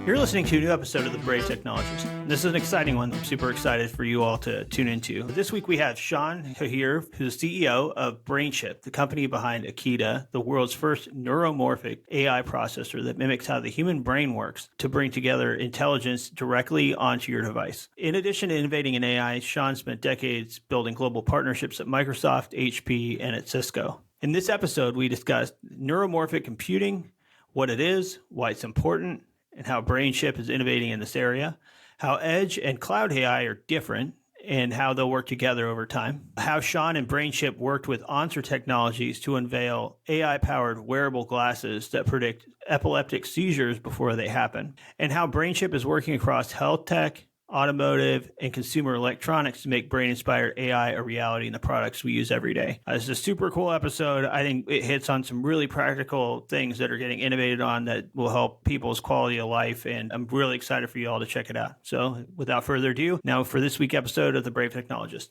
You're listening to a new episode of the Brave Technologies. This is an exciting one. I'm super excited for you all to tune into. This week we have Sean Hehir, who's CEO of BrainChip, the company behind Akida, the world's first neuromorphic AI processor that mimics how the human brain works to bring together intelligence directly onto your device. In addition to innovating in AI, Sean spent decades building global partnerships at Microsoft, HP, and at Cisco. In this episode, we discussed neuromorphic computing, what it is, why it's important, and how BrainChip is innovating in this area, how edge and cloud AI are different, and how they'll work together over time, how Sean and BrainChip worked with Onsor Technologies to unveil AI-powered wearable glasses that predict epileptic seizures before they happen, and how BrainChip is working across health tech, automotive, and consumer electronics to make brain-inspired AI a reality in the products we use every day. This is a super cool episode. I think it hits on some really practical things that are getting innovated on that will help people's quality of life, and I'm really excited for you all to check it out. So without further ado, now for this week's episode of The Brave Technologist.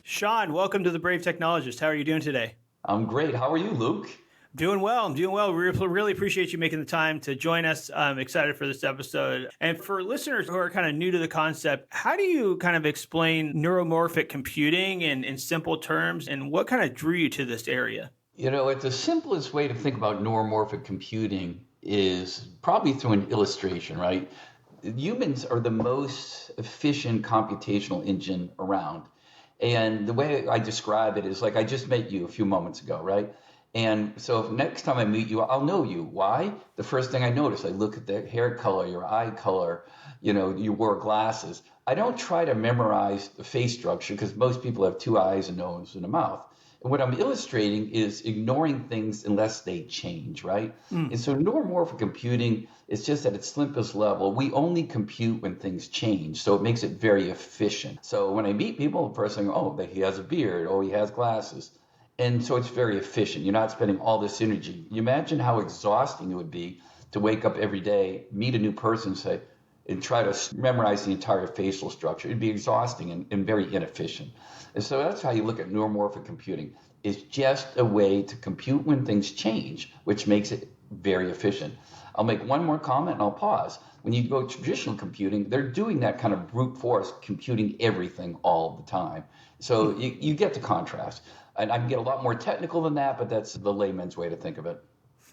Sean, welcome to The Brave Technologist. How are you doing today? I'm great. How are you, Luke? Doing well. I'm doing well. We really appreciate you making the time to join us. I'm excited for this episode. And for listeners who are kind of new to the concept, how do you kind of explain neuromorphic computing in simple terms, and what kind of drew you to this area? You know, the simplest way to think about neuromorphic computing is probably through an illustration, right? Humans are the most efficient computational engine around. And the way I describe it is like I just met you a few moments ago, right? And so if next time I meet you, I'll know you. Why? The first thing I notice, I look at the hair color, your eye color, you wore glasses. I don't try to memorize the face structure because most people have two eyes, a nose, and a mouth. And what I'm illustrating is ignoring things unless they change, right? And so neuromorphic computing is just at its simplest level. We only compute when things change, so it makes it very efficient. So when I meet people, the first thing, he has a beard, he has glasses. And so it's very efficient. You're not spending all this energy. You imagine how exhausting it would be to wake up every day, meet a new person, and try to memorize the entire facial structure. It'd be exhausting and very inefficient. And so that's how you look at neuromorphic computing. It's just a way to compute when things change, which makes it very efficient. I'll make one more comment and I'll pause. When you go traditional computing, they're doing that kind of brute force, computing everything all the time. So you get the contrast. And I can get a lot more technical than that, but that's the layman's way to think of it.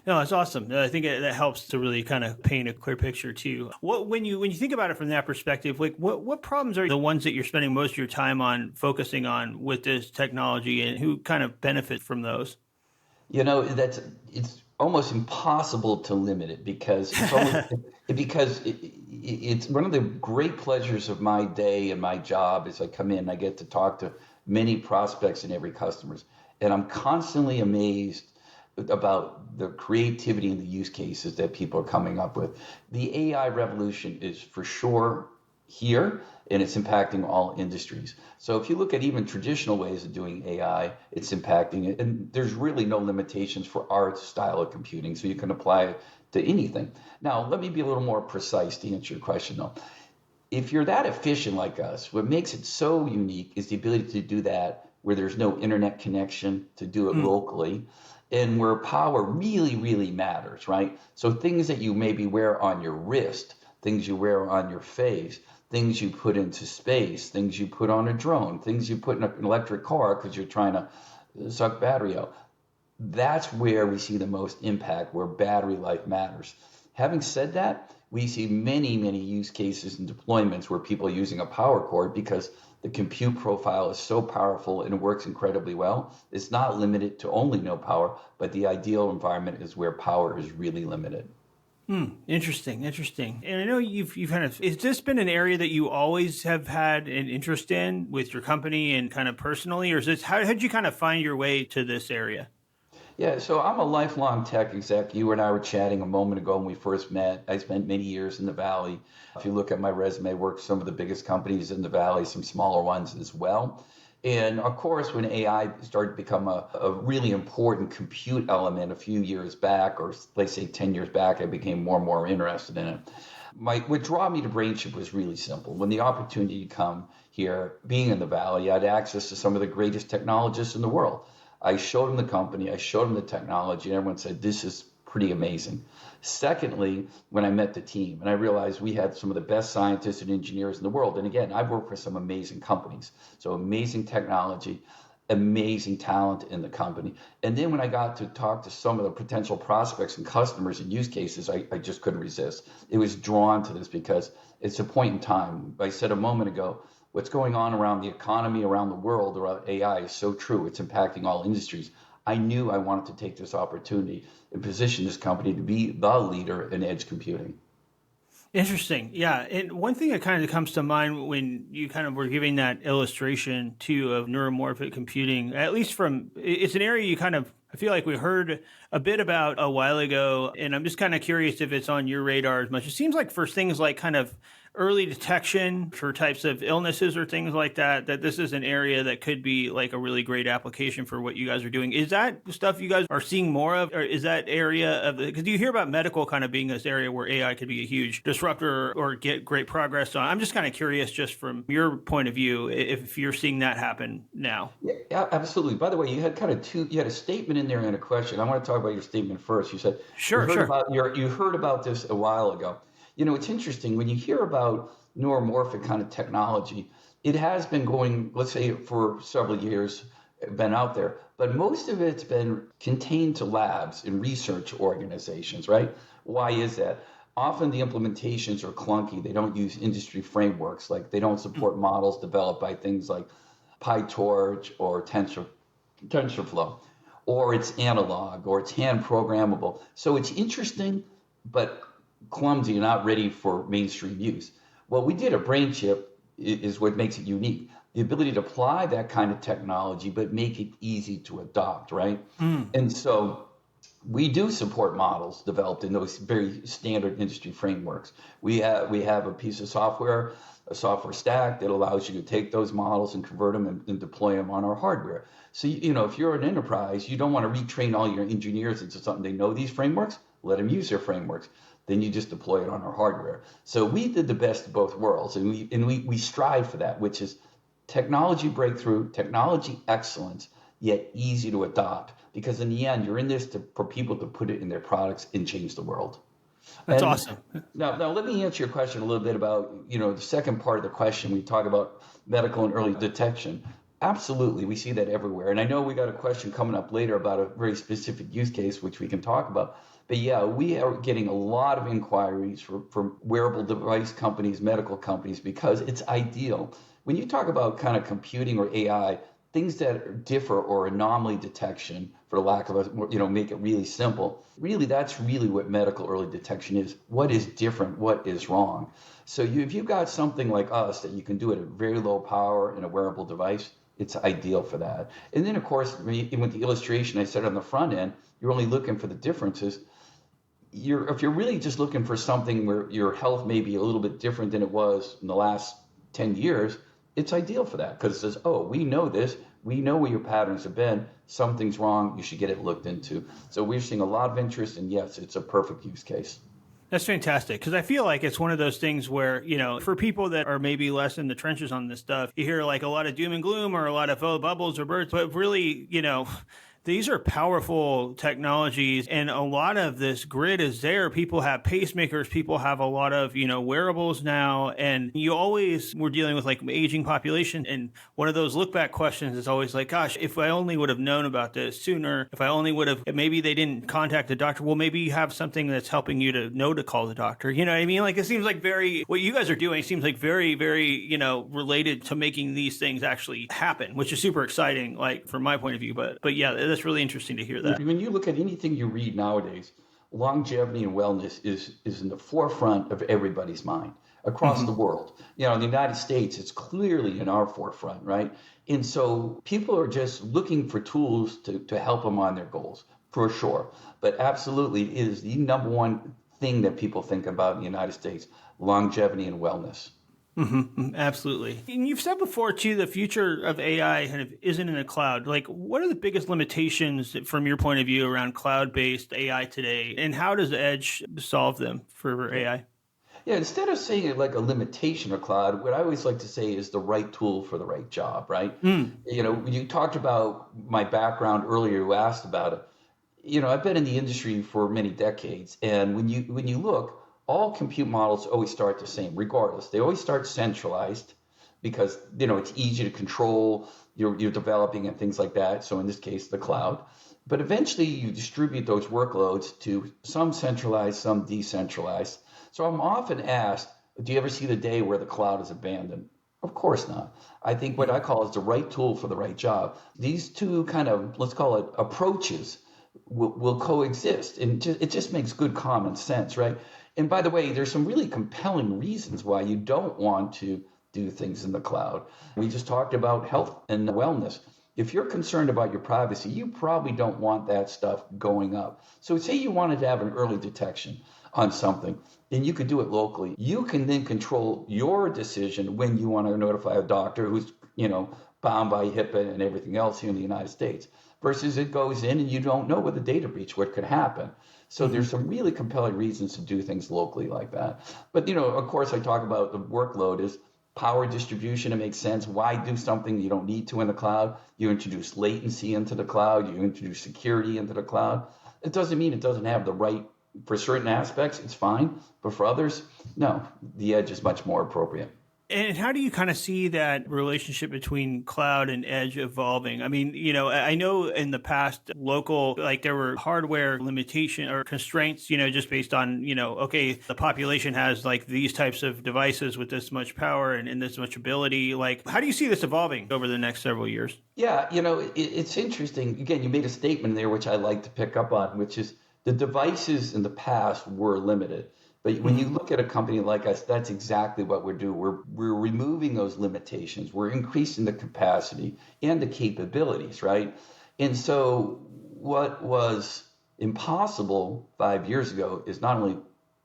No, that's awesome. I think that helps to really kind of paint a clear picture too. When you think about it from that perspective, like what problems are the ones that you're spending most of your time on focusing on with this technology, and who kind of benefit from those? It's almost impossible to limit it because it's one of the great pleasures of my day and my job is I come in and I get to talk to many prospects and every customers. And I'm constantly amazed about the creativity and the use cases that people are coming up with. The AI revolution is for sure here, and it's impacting all industries. So if you look at even traditional ways of doing AI, it's impacting it. And there's really no limitations for our style of computing, so you can apply it to anything. Now, let me be a little more precise to answer your question, though. If you're that efficient like us, what makes it so unique is the ability to do that where there's no internet connection, to do it locally, and where power really, really matters, right? So things that you maybe wear on your wrist, things you wear on your face, things you put into space, things you put on a drone, things you put in an electric car because you're trying to suck battery out. That's where we see the most impact, where battery life matters. Having said that, we see many, many use cases and deployments where people are using a power cord because the compute profile is so powerful and it works incredibly well. It's not limited to only no power, but the ideal environment is where power is really limited. Interesting. And I know you've kind of, has this been an area that you always have had an interest in with your company and kind of personally, or is this, how did you kind of find your way to this area? Yeah, so I'm a lifelong tech exec. You and I were chatting a moment ago when we first met. I spent many years in the Valley. If you look at my resume, I worked for some of the biggest companies in the Valley, some smaller ones as well. And of course, when AI started to become a really important compute element a few years back, or let's say 10 years back, I became more and more interested in it. What drew me to BrainChip was really simple. When the opportunity to come here, being in the Valley, I had access to some of the greatest technologists in the world. I showed them the company, I showed them the technology, and everyone said, this is pretty amazing. Secondly, when I met the team and I realized we had some of the best scientists and engineers in the world, and again, I've worked for some amazing companies, so amazing technology, amazing talent in the company. And then when I got to talk to some of the potential prospects and customers and use cases, I just couldn't resist. It was drawn to this because it's a point in time. I said a moment ago, what's going on around the economy, around the world, around AI is so true. It's impacting all industries. I knew I wanted to take this opportunity and position this company to be the leader in edge computing. Interesting. Yeah. And one thing that kind of comes to mind when you kind of were giving that illustration too of neuromorphic computing, at least it's an area you kind of, I feel like we heard a bit about a while ago, and I'm just kind of curious if it's on your radar as much. It seems like for things like kind of early detection for types of illnesses or things like that, that this is an area that could be like a really great application for what you guys are doing. Is that stuff you guys are seeing more of, or is that area of because you hear about medical kind of being this area where AI could be a huge disruptor or get great progress on? I'm just kind of curious, just from your point of view, if you're seeing that happen now. Yeah, absolutely. By the way, you had you had a statement in there and a question. I want to talk about your statement first. You said Sure. you heard about this a while ago. You know, it's interesting when you hear about neuromorphic kind of technology, it has been going, let's say, for several years, been out there, but most of it's been contained to labs and research organizations, right? Why is that? Often the implementations are clunky. They don't use industry frameworks, like they don't support models developed by things like PyTorch or TensorFlow, or it's analog, or it's hand programmable. So it's interesting, but clumsy and not ready for mainstream use. What we did at BrainChip is what makes it unique. The ability to apply that kind of technology, but make it easy to adopt, right? And so we do support models developed in those very standard industry frameworks. We have a piece of software, a software stack that allows you to take those models and convert them and deploy them on our hardware. So, you know, if you're an enterprise, you don't want to retrain all your engineers into something. They know these frameworks, let them use their frameworks. Then you just deploy it on our hardware. So we did the best of both worlds, and we strive for that, which is technology breakthrough, technology excellence, yet easy to adopt. Because in the end, you're in this for people to put it in their products and change the world. That's awesome. Now let me answer your question a little bit about, you know, the second part of the question. We talk about medical and early detection. Absolutely, we see that everywhere. And I know we got a question coming up later about a very specific use case, which we can talk about. But yeah, we are getting a lot of inquiries from wearable device companies, medical companies, because it's ideal. When you talk about kind of computing or AI, things that differ or anomaly detection, for lack of a, you know, make it really simple, really that's really what medical early detection is. What is different? What is wrong? So if you've got something like us that you can do at a very low power in a wearable device, it's ideal for that. And then, of course, with the illustration I said on the front end, you're only looking for the differences. If you're really just looking for something where your health may be a little bit different than it was in the last 10 years, it's ideal for that because it says, oh, we know this. We know where your patterns have been. Something's wrong. You should get it looked into. So we're seeing a lot of interest, and yes, it's a perfect use case. That's fantastic because I feel like it's one of those things where, you know, for people that are maybe less in the trenches on this stuff, you hear like a lot of doom and gloom or a lot of bubbles or birds, but really, you know, these are powerful technologies, and a lot of this grid is there. People have pacemakers. People have a lot of, you know, wearables now, and we're dealing with like aging population. And one of those look back questions is always like, gosh, if I only would have known about this sooner, if I only would have, maybe they didn't contact the doctor. Well, maybe you have something that's helping you to know to call the doctor. You know what I mean? Like it seems like what you guys are doing seems like very, very, you know, related to making these things actually happen, which is super exciting, like from my point of view. But yeah, that's really interesting to hear that. When you look at anything you read nowadays, longevity and wellness is in the forefront of everybody's mind across the world. You know, in the United States, it's clearly in our forefront, right? And so people are just looking for tools to help them on their goals, for sure. But absolutely, it is the number one thing that people think about in the United States, longevity and wellness. Mm-hmm, absolutely. And you've said before, too, the future of AI kind of isn't in the cloud. Like, what are the biggest limitations from your point of view around cloud-based AI today? And how does Edge solve them for AI? Yeah, instead of saying it like a limitation of cloud, what I always like to say is the right tool for the right job, right? Mm. You talked about my background earlier, you asked about it. I've been in the industry for many decades, and when you look, all compute models always start the same, regardless. They always start centralized because it's easy to control. You're developing and things like that. So in this case, the cloud. But eventually, you distribute those workloads to some centralized, some decentralized. So I'm often asked, do you ever see the day where the cloud is abandoned? Of course not. I think what I call is the right tool for the right job. These two kind of, let's call it approaches, will coexist. And it just makes good common sense, right? And by the way, there's some really compelling reasons why you don't want to do things in the cloud. We just talked about health and wellness. If you're concerned about your privacy, you probably don't want that stuff going up. So say you wanted to have an early detection on something, and you could do it locally. You can then control your decision when you want to notify a doctor who's, bound by HIPAA and everything else here in the United States, versus it goes in and you don't know with a data breach what could happen. So there's some really compelling reasons to do things locally like that. But, of course, I talk about the workload is power distribution. It makes sense. Why do something you don't need to in the cloud? You introduce latency into the cloud. You introduce security into the cloud. It doesn't mean it doesn't have the right, for certain aspects, it's fine. But for others, no, the edge is much more appropriate. And how do you kind of see that relationship between cloud and edge evolving? I mean, I know in the past, local, like there were hardware limitation or constraints, just based on, okay, the population has like these types of devices with this much power and this much ability. Like, how do you see this evolving over the next several years? Yeah, it's interesting. Again, you made a statement there, which I like to pick up on, which is the devices in the past were limited. But when you look at a company like us, that's exactly what we're doing. We're removing those limitations. We're increasing the capacity and the capabilities, right? And so what was impossible 5 years ago is not only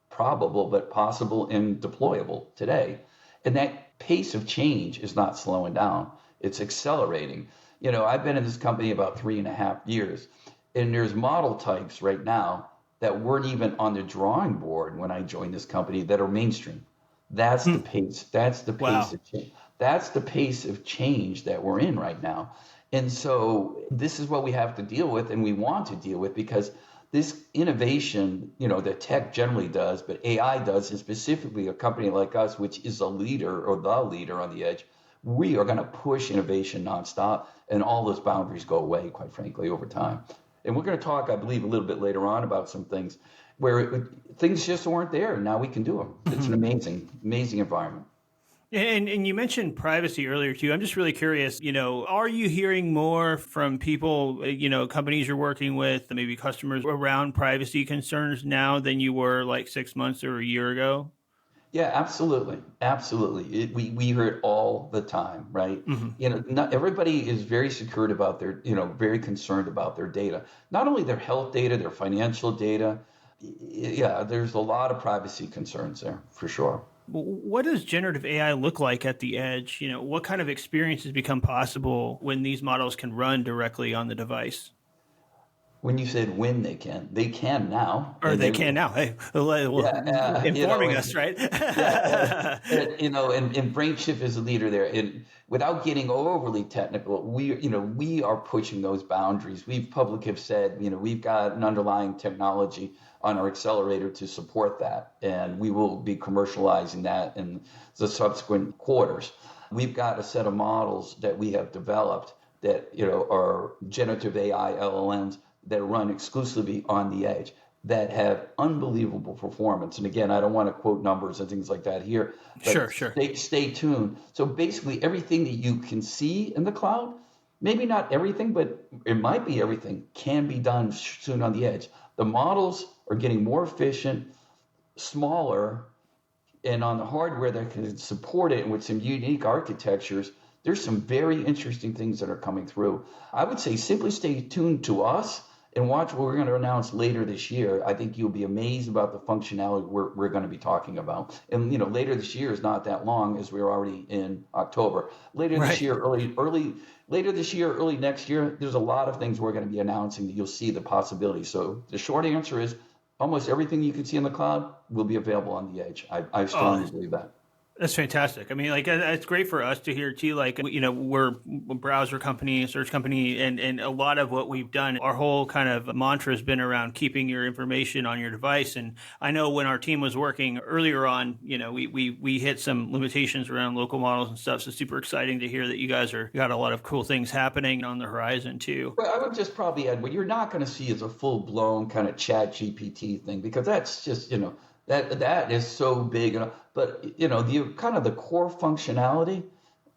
probable, but possible and deployable today. And that pace of change is not slowing down. It's accelerating. I've been in this company about 3.5 years, and there's model types right now that weren't even on the drawing board when I joined this company that are mainstream. That's the pace. That's the pace Wow. of change. That's the pace of change that we're in right now. And so this is what we have to deal with, and we want to deal with, because this innovation, that tech generally does, but AI does, and specifically a company like us, which is a leader or the leader on the edge, we are going to push innovation nonstop, and all those boundaries go away, quite frankly, over time. And we're going to talk, I believe, a little bit later on about some things where things just weren't there. And now we can do them. It's an amazing, amazing environment. And you mentioned privacy earlier too. I'm just really curious, are you hearing more from people, companies you're working with, maybe customers around privacy concerns now than you were like 6 months or a year ago? Yeah, absolutely. Absolutely. We hear it all the time, right? Hmm. Not everybody is very secured about their, very concerned about their data, not only their health data, their financial data. Yeah, there's a lot of privacy concerns there for sure. What does generative AI look like at the edge? What kind of experiences become possible when these models can run directly on the device? When you said when they can now, Or and they they can will. now. Hey, Yeah, informing us, right? yeah, and BrainChip is a leader there. And without getting overly technical, we are pushing those boundaries. We've publicly have said, we've got an underlying technology on our accelerator to support that, and we will be commercializing that in the subsequent quarters. We've got a set of models that we have developed that are generative AI LLMs that run exclusively on the edge, that have unbelievable performance. And again, I don't want to quote numbers and things like that here, but Sure. stay tuned. So basically, everything that you can see in the cloud, maybe not everything, but it might be everything, can be done soon on the edge. The models are getting more efficient, smaller, and on the hardware that can support it, and with some unique architectures, there's some very interesting things that are coming through. I would say simply stay tuned to us and watch what we're going to announce later this year. I think you'll be amazed about the functionality we're going to be talking about. And later this year is not that long, as we're already in October. Later this Right. year, later this year, early next year, there's a lot of things we're going to be announcing that you'll see the possibility. So the short answer is almost everything you can see in the cloud will be available on the edge. I Oh, strongly believe that. that's fantastic. I mean, like it's great for us to hear too. Like, we're a browser company, a search company, and a lot of what we've done, our whole kind of mantra has been around keeping your information on your device. And I know when our team was working earlier on, we hit some limitations around local models and stuff. So super exciting to hear that you guys got a lot of cool things happening on the horizon too. Well, I would just probably add what you're not going to see is a full blown kind of chat GPT thing because that's just, that is so big. But, the kind of the core functionality,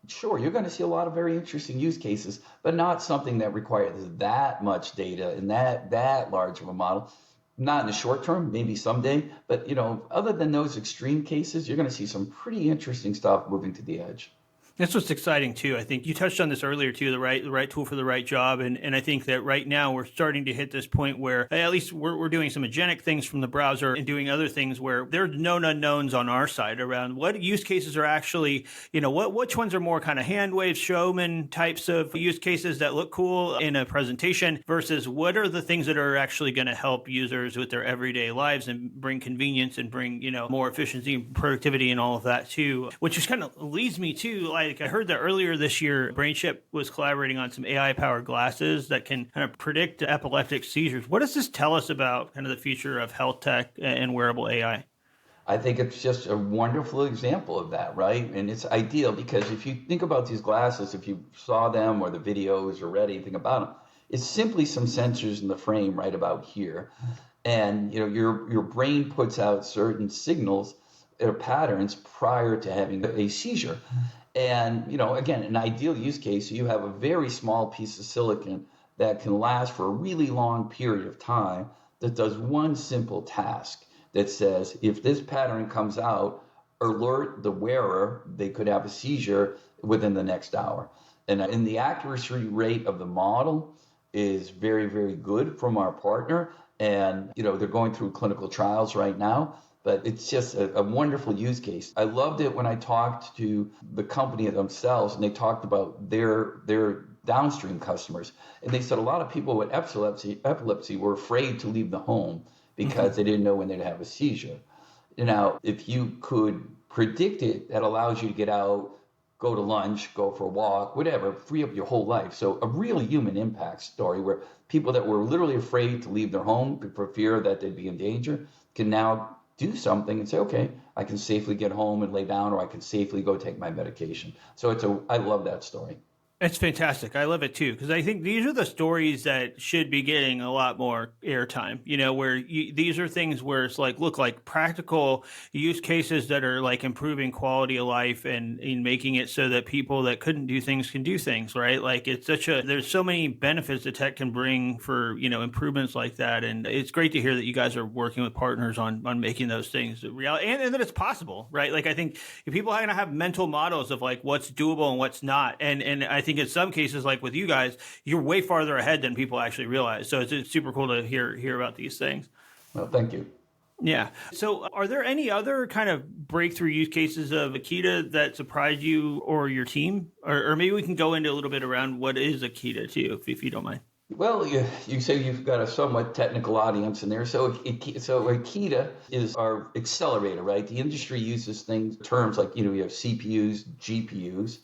sure, you're going to see a lot of very interesting use cases, but not something that requires that much data and that large of a model. Not in the short term, maybe someday, but other than those extreme cases, you're going to see some pretty interesting stuff moving to the edge. That's what's exciting too. I think you touched on this earlier too, the right tool for the right job. And I think that right now we're starting to hit this point where at least we're doing some agentic things from the browser and doing other things where there's known unknowns on our side around what use cases are actually, which ones are more kind of hand wave showman types of use cases that look cool in a presentation versus what are the things that are actually going to help users with their everyday lives and bring convenience and bring, more efficiency and productivity and all of that too, which just kind of leads me to like, I heard that earlier this year, BrainChip was collaborating on some AI-powered glasses that can kind of predict epileptic seizures. What does this tell us about kind of the future of health tech and wearable AI? I think it's just a wonderful example of that, right? And it's ideal because if you think about these glasses, if you saw them or the videos or read anything about them, it's simply some sensors in the frame right about here. And your brain puts out certain signals or patterns prior to having a seizure. And, again, an ideal use case, you have a very small piece of silicon that can last for a really long period of time that does one simple task that says, if this pattern comes out, alert the wearer they could have a seizure within the next hour. And the accuracy rate of the model is very, very good from our partner. And, they're going through clinical trials right now. But it's just a wonderful use case. I loved it when I talked to the company themselves and they talked about their downstream customers. And they said a lot of people with epilepsy were afraid to leave the home because they didn't know when they'd have a seizure. Now, if you could predict it, that allows you to get out, go to lunch, go for a walk, whatever, free up your whole life. So a real human impact story where people that were literally afraid to leave their home for fear that they'd be in danger can now do something and say, okay, I can safely get home and lay down, or I can safely go take my medication. So I love that story. It's fantastic. I love it too, because I think these are the stories that should be getting a lot more airtime, where these are things where it's like, look, like practical use cases that are like improving quality of life and in making it so that people that couldn't do things can do things, right? Like there's so many benefits that tech can bring for, improvements like that. And it's great to hear that you guys are working with partners on making those things a reality and that it's possible, right? Like I think if people are going to have mental models of like what's doable and what's not. And I think in some cases, like with you guys, you're way farther ahead than people actually realize. So it's super cool to hear about these things. Well, thank you. Yeah. So are there any other kind of breakthrough use cases of Akita that surprised you or your team? Or maybe we can go into a little bit around what is Akita too, if you don't mind. Well, you say you've got a somewhat technical audience in there. So Akita is our accelerator, right? The industry uses terms like, we have CPUs, GPUs,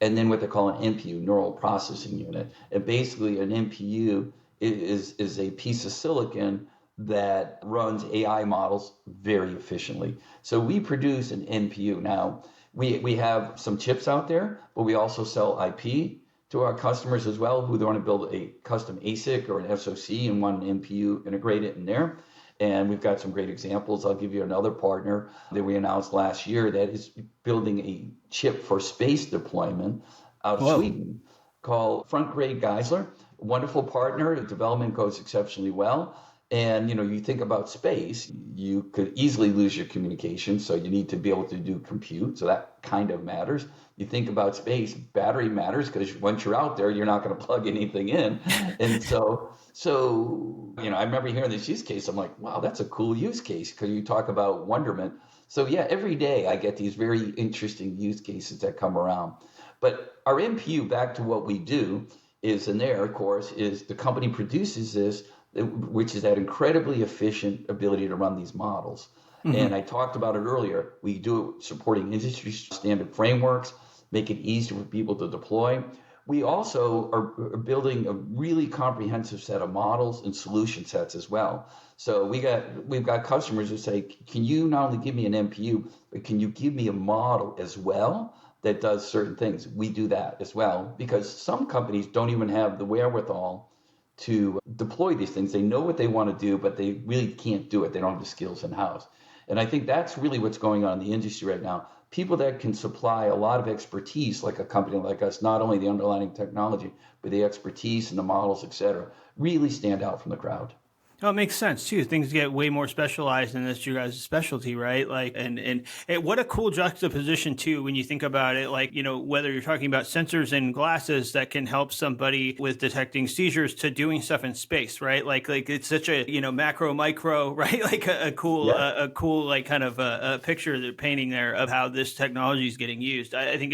and then what they call an NPU, neural processing unit. And basically an NPU is a piece of silicon that runs AI models very efficiently. So we produce an NPU. Now, we have some chips out there, but we also sell IP to our customers as well who want to build a custom ASIC or an SoC and want an NPU integrated in there. And we've got some great examples. I'll give you another partner that we announced last year that is building a chip for space deployment out of Sweden called Front Grade Geisler. Wonderful partner. The development goes exceptionally well. And, you think about space, you could easily lose your communication. So you need to be able to do compute. So that kind of matters. You think about space, battery matters because once you're out there, you're not going to plug anything in. And so, I remember hearing this use case. I'm like, wow, that's a cool use case because you talk about wonderment. So yeah, every day I get these very interesting use cases that come around. But our NPU, back to what we do, is in there, of course, is the company produces this which is that incredibly efficient ability to run these models. And I talked about it earlier. We do it supporting industry standard frameworks, make it easier for people to deploy. We also are building a really comprehensive set of models and solution sets as well. So we've got customers who say, can you not only give me an NPU, but can you give me a model as well that does certain things? We do that as well, because some companies don't even have the wherewithal to deploy these things. They know what they want to do, but they really can't do it. They don't have the skills in-house. And I think that's really what's going on in the industry right now. People that can supply a lot of expertise, like a company like us, not only the underlying technology, but the expertise and the models, et cetera, really stand out from the crowd. Oh, it makes sense too. Things get way more specialized, and that's your guys' specialty, right? Like, and what a cool juxtaposition too when you think about it. Like, whether you're talking about sensors and glasses that can help somebody with detecting seizures to doing stuff in space, right? Like it's such a macro, micro, right? Like a cool, like kind of a picture they're painting there of how this technology is getting used. I think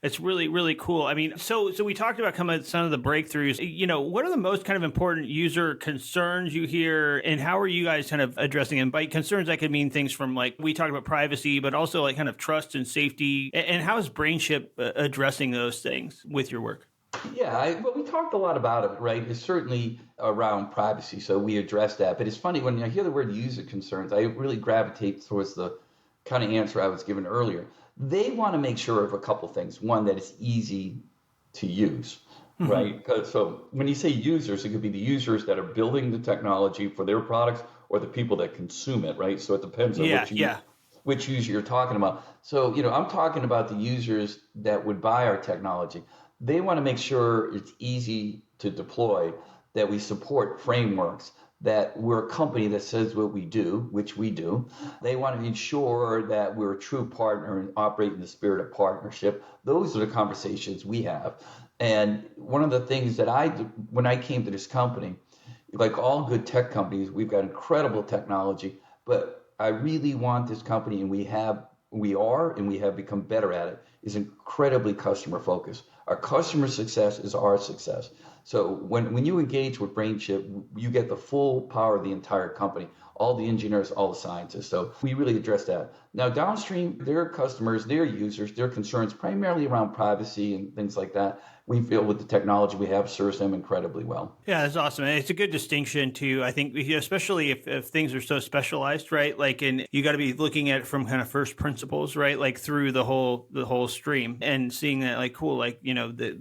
it's really, really cool. I mean, so we talked about some of the breakthroughs. What are the most kind of important user concerns you hear? And how are you guys kind of addressing them? By concerns, that could mean things from like, we talked about privacy, but also like kind of trust and safety. And how is BrainChip addressing those things with your work? Yeah, well, we talked a lot about it, right? It's certainly around privacy, so we address that. But it's funny, when I hear the word user concerns, I really gravitate towards the kind of answer I was given earlier. They want to make sure of a couple things. One, that it's easy to use. Right. So when you say users, it could be the users that are building the technology for their products or the people that consume it. Right. So it depends on which user you're talking about. So, I'm talking about the users that would buy our technology. They want to make sure it's easy to deploy, that we support frameworks, that we're a company that says what we do, which we do. They want to ensure that we're a true partner and operate in the spirit of partnership. Those are the conversations we have. And one of the things that when I came to this company, like all good tech companies, we've got incredible technology, but I really want this company, and we have become better at it, is incredibly customer focused. Our customer success is our success. So when you engage with BrainChip, you get the full power of the entire company, all the engineers, all the scientists. So we really address that. Now, downstream, their customers, their users, their concerns, primarily around privacy and things like that, we feel with the technology we have serves them incredibly well. Yeah, that's awesome. And it's a good distinction too. I think, especially if things are so specialized, right? Like, and you got to be looking at it from kind of first principles, right? Like through the whole stream, and seeing that, like, cool, like,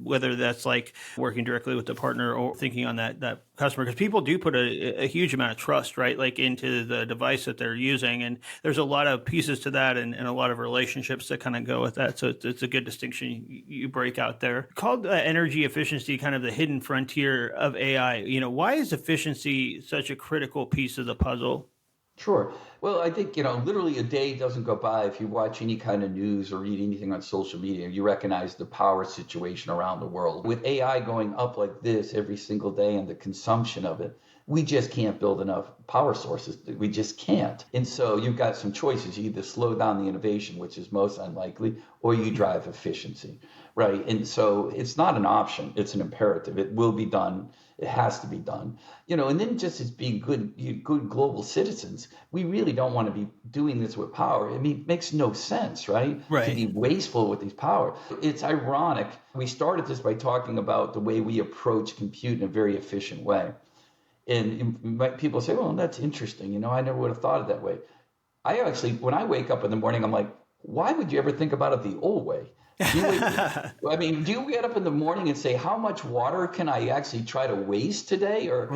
whether that's like working directly with the partner or thinking on that customer, because people do put a huge amount of trust, right? Like into the device that they're using. And there's a lot of pieces to that and a lot of relationships that kind of go with that. So it's a good distinction you break out there. Called energy efficiency, kind of the hidden frontier of AI. Why is efficiency such a critical piece of the puzzle? Sure. Well, I think, literally a day doesn't go by if you watch any kind of news or read anything on social media, you recognize the power situation around the world. With AI going up like this every single day and the consumption of it, we just can't build enough power sources. We just can't. And so you've got some choices. You either slow down the innovation, which is most unlikely, or you drive efficiency, right? And so it's not an option. It's an imperative. It will be done. It has to be done. And then just as being good global citizens, we really don't want to be doing this with power. I mean, it makes no sense, right? To be wasteful with these power. It's ironic. We started this by talking about the way we approach compute in a very efficient way. And people say, well, that's interesting. I never would have thought of that way. I actually, when I wake up in the morning, I'm like, why would you ever think about it the old way? Do you get up in the morning and say, how much water can I actually try to waste today? Or,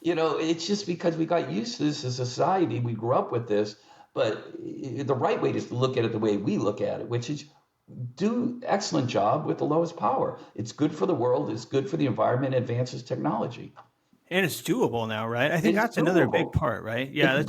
it's just because we got used to this as a society. We grew up with this. But the right way is to look at it the way we look at it, which is do excellent job with the lowest power. It's good for the world. It's good for the environment. Advances technology. And it's doable now, right? I think that's another big part, right? Yeah,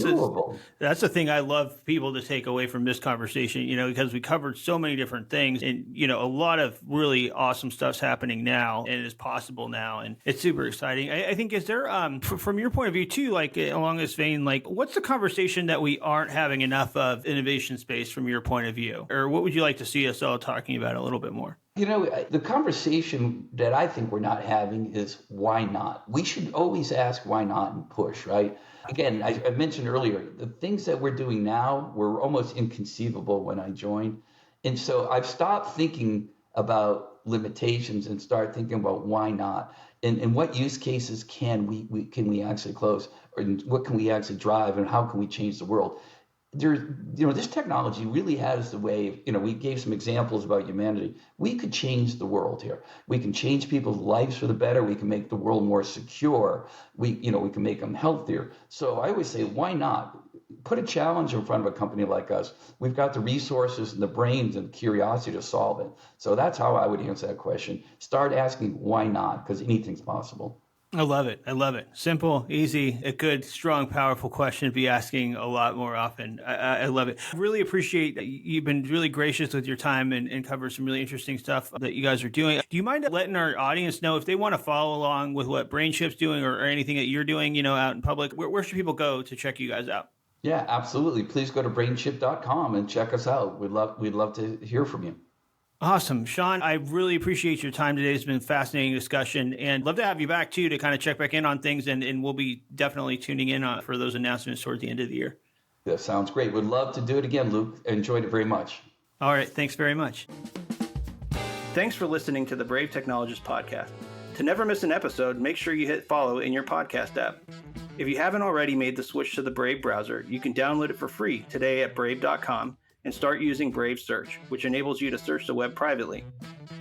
that's the thing I love people to take away from this conversation, because we covered so many different things, and a lot of really awesome stuff's happening now and is possible now, and it's super exciting. I think, is there, from your point of view too, like along this vein, like what's the conversation that we aren't having enough of innovation space from your point of view, or what would you like to see us all talking about a little bit more? The conversation that I think we're not having is why not? We should always ask why not and push, right? Again, I mentioned earlier, the things that we're doing now were almost inconceivable when I joined. And so I've stopped thinking about limitations and start thinking about why not, and what use cases can we actually close, or what can we actually drive, and how can we change the world. This technology really has the way, we gave some examples about humanity. We could change the world here. We can change people's lives for the better. We can make the world more secure. We can make them healthier. So I always say, why not? Put a challenge in front of a company like us. We've got the resources and the brains and curiosity to solve it. So that's how I would answer that question. Start asking why not, because anything's possible. I love it. I love it. Simple, easy, a good, strong, powerful question to be asking a lot more often. I love it. Really appreciate you've been really gracious with your time and cover some really interesting stuff that you guys are doing. Do you mind letting our audience know if they want to follow along with what BrainChip's doing or anything that you're doing, out in public? Where should people go to check you guys out? Yeah, absolutely. Please go to brainchip.com and check us out. We'd love to hear from you. Awesome. Sean, I really appreciate your time today. It's been a fascinating discussion, and love to have you back too to kind of check back in on things, and we'll be definitely tuning in for those announcements towards the end of the year. That sounds great. Would love to do it again, Luke. Enjoyed it very much. All right. Thanks very much. Thanks for listening to the Brave Technologists podcast. To never miss an episode, make sure you hit follow in your podcast app. If you haven't already made the switch to the Brave browser, you can download it for free today at brave.com. and start using Brave Search, which enables you to search the web privately.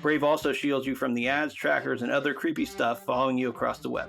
Brave also shields you from the ads, trackers, and other creepy stuff following you across the web.